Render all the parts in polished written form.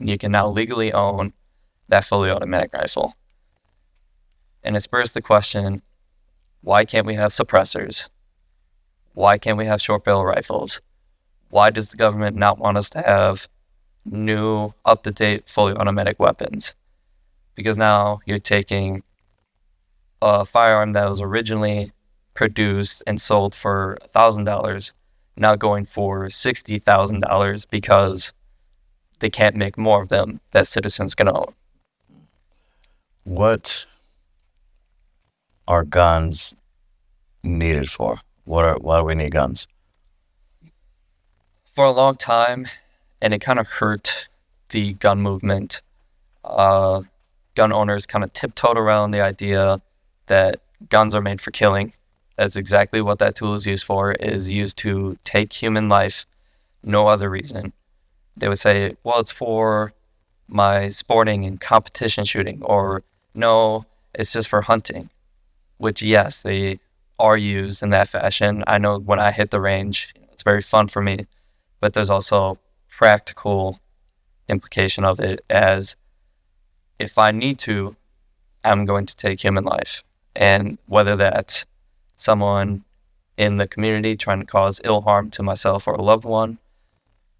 and you can now legally own that fully automatic rifle. And it spurs the question, why can't we have suppressors? Why can't we have short barrel rifles? Why does the government not want us to have new, up-to-date, fully automatic weapons? Because now you're taking a firearm that was originally produced and sold for $1,000, now going for $60,000 because they can't make more of them that citizens can own. What are guns needed for? Why do we need guns? For a long time, and it kind of hurt the gun movement, gun owners kind of tiptoed around the idea that guns are made for killing. That's exactly what that tool is used for, is used to take human life, no other reason. They would say, well, it's for my sporting and competition shooting, or no, it's just for hunting, which, yes, they are used in that fashion. I know when I hit the range, it's very fun for me, but there's also practical implication of it as if I need to, I'm going to take human life. And whether that's someone in the community trying to cause ill harm to myself or a loved one,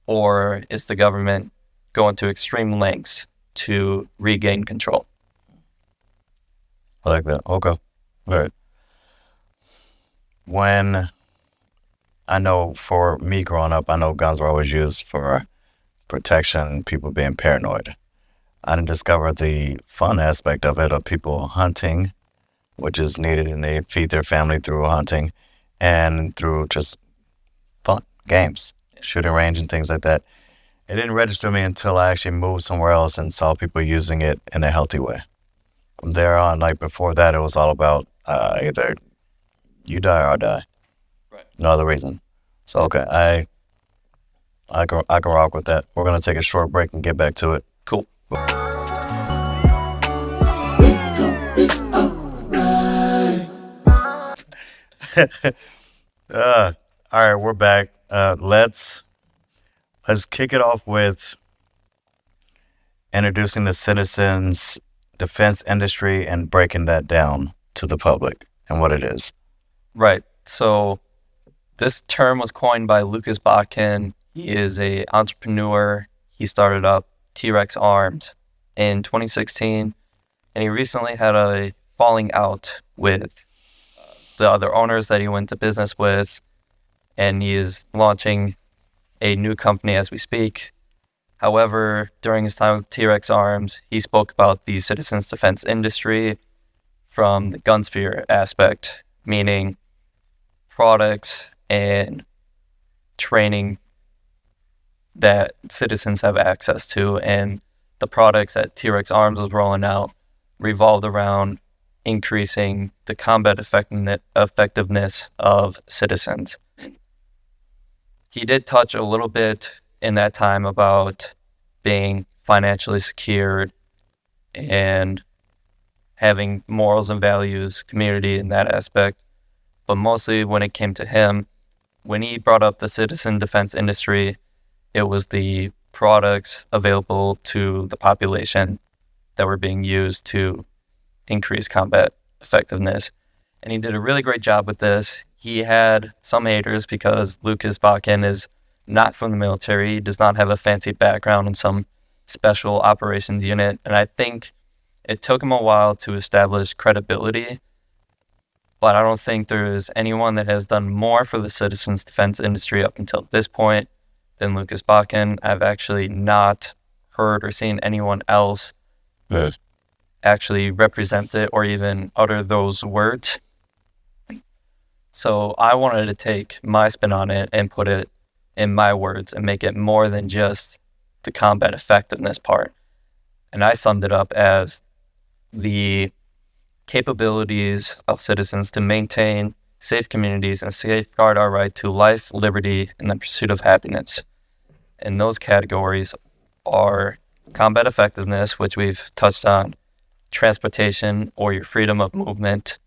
or it's the government going to extreme lengths to regain control. I like that. Okay. All right. When I know for me growing up, I know guns were always used for protection, people being paranoid. I didn't discover the fun aspect of it, of people hunting, which is needed, and they feed their family through hunting and through just fun games, shooting range and things like that. It didn't register me until I actually moved somewhere else and saw people using it in a healthy way. From there on, like before that, it was all about either you die or I die. Right. No other reason. So, okay, I can rock with that. We're going to take a short break and get back to it. Cool. All right, we're back. Let's kick it off with introducing the citizens defense industry and breaking that down to the public and what it is. Right. So this term was coined by Lucas Botkin. He is an entrepreneur. He started up T-Rex Arms in 2016, and he recently had a falling out with the other owners that he went to business with, and he is launching a new company as we speak. However, during his time with T-Rex Arms, he spoke about the citizens defense industry from the gun sphere aspect, meaning products and training that citizens have access to, and the products that T-Rex Arms was rolling out revolved around increasing the combat effectiveness of citizens. He did touch a little bit in that time about being financially secured and having morals and values, community in that aspect. But mostly when it came to him, when he brought up the citizen defense industry, it was the products available to the population that were being used to increase combat effectiveness. And he did a really great job with this. He had some haters because Lucas Botkin is not from the military. He does not have a fancy background in some special operations unit. And I think it took him a while to establish credibility, but I don't think there is anyone that has done more for the citizens defense industry up until this point than Lucas Botkin. I've actually not heard or seen anyone else actually represent it or even utter those words. So I wanted to take my spin on it and put it in my words and make it more than just the combat effectiveness part. And I summed it up as the capabilities of citizens to maintain safe communities and safeguard our right to life, liberty, and the pursuit of happiness. And those categories are combat effectiveness, which we've touched on, transportation or your freedom of movement,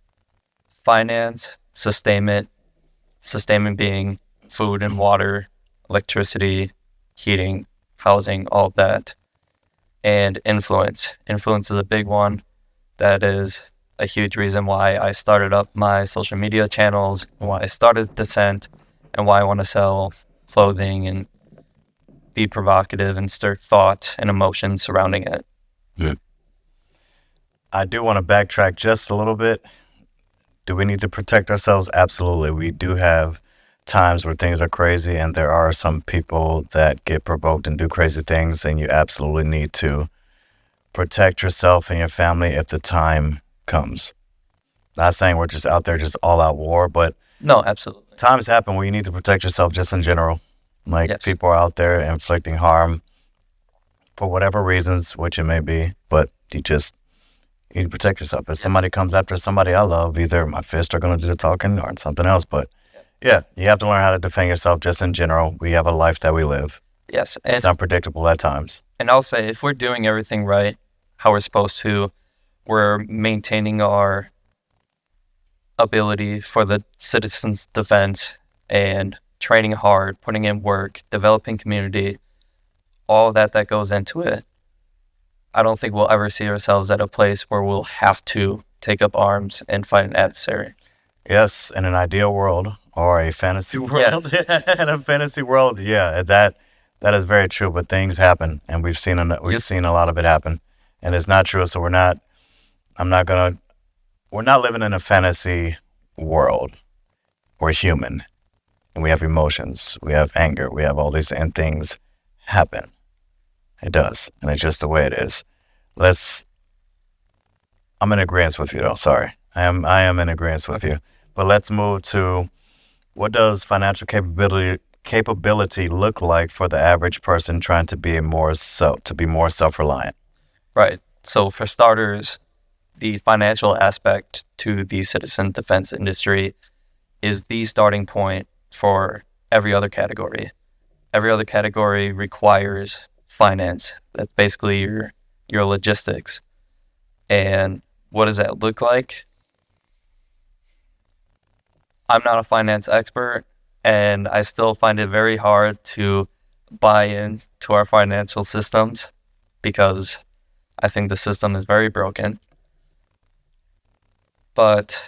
finance, sustainment being food and water, electricity, heating, housing, all of that, and influence. Influence is a big one. That is a huge reason why I started up my social media channels, why I started Dissent, and why I want to sell clothing and be provocative and stir thought and emotion surrounding it. Yeah. I do want to backtrack just a little bit. Do we need to protect ourselves? Absolutely. We do have times where things are crazy, and there are some people that get provoked and do crazy things, and you absolutely need to protect yourself and your family if the time comes. Not saying we're just out there just all out war, but No, absolutely. times happen where you need to protect yourself just in general. Like, Yes. people are out there inflicting harm for whatever reasons, which it may be, but you need to protect yourself. If somebody comes after somebody I love, either my fists are going to do the talking or something else. But yeah, you have to learn how to defend yourself just in general. We have a life that we live. Yes. It's unpredictable at times. And I'll say, if we're doing everything right, how we're supposed to, we're maintaining our ability for the citizens' defense and training hard, putting in work, developing community, all that goes into it. I don't think we'll ever see ourselves at a place where we'll have to take up arms and fight an adversary. Yes, in an ideal world or a fantasy world. Yes. In a fantasy world, yeah, that is very true. But things happen, and we've seen a lot of it happen, and it's not true. So we're not living in a fantasy world. We're human, and we have emotions, we have anger, we have all these, and things happen. It does, and it's just the way it is. I'm in agreement with you, though. Sorry, I am in agreement with you. But let's move to, what does financial capability look like for the average person trying to be more self-reliant? Right. So for starters, the financial aspect to the citizen defense industry is the starting point for every other category. Every other category requires finance. That's basically your logistics. And what does that look like? I'm not a finance expert, and I still find it very hard to buy into our financial systems because I think the system is very broken. But